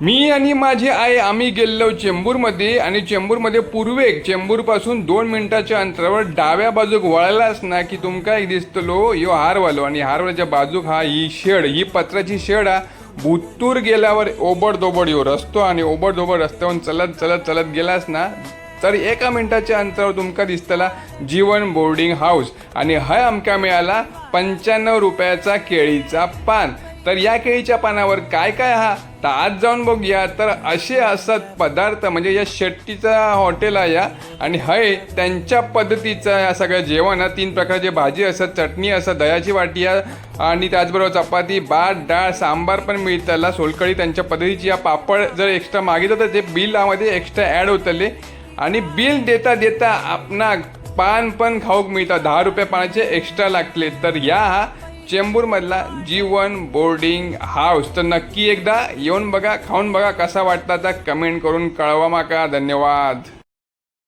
मी आणि माझी आई आम्ही गेलो चेंबूरमध्ये आणि चेंबूरमध्ये पूर्वेक चेंबूरपासून 2 मिनिटाच्या अंतरावर डाव्या बाजूक वळलास ना की तुमका एक दिसतलो यो हारवालो आणि हारवाल्याच्या बाजूक हा ही शेड ही पत्राची शेड हा भुत्तूर गेल्यावर ओबडधोबड यो रस्तो आणि ओबडधोबड रस्त्यावरून चलत चलत चलत गेलास ना तर 1 मिनिटाच्या अंतरावर तुमका दिसतला जीवन बोर्डिंग हाऊस आणि हय आमका मिळाला 95 रुपयाचा केळीचा पान। तर या केळीच्या पानावर काय काय हा तर आज जाऊन बघूया। तर असे असतात पदार्थ म्हणजे या शेट्टीचा हॉटेल आहे या आणि हय त्यांच्या पद्धतीचं या सगळं जेवण आहे। 3 प्रकारचे भाजी असतात, चटणी असतात, दह्याची वाटी आणि त्याचबरोबर चपाती, भात, डाळ, सांबार पण मिळताला। सोलकढी त्यांच्या पद्धतीची या पापड जर एक्स्ट्रा मागितलं तर ते बिलामध्ये एक्स्ट्रा ॲड होतले आणि बिल देता देता आपणा पान पण खाऊक मिळतात। 10 रुपये पानाचे एक्स्ट्रा लागले। तर या हा चेंबूरमधला जीवन बोर्डिंग हाऊस। तर नक्की एकदा येऊन बघा, खाऊन बघा, कसा वाटता तर कमेंट करून कळवा माका। धन्यवाद।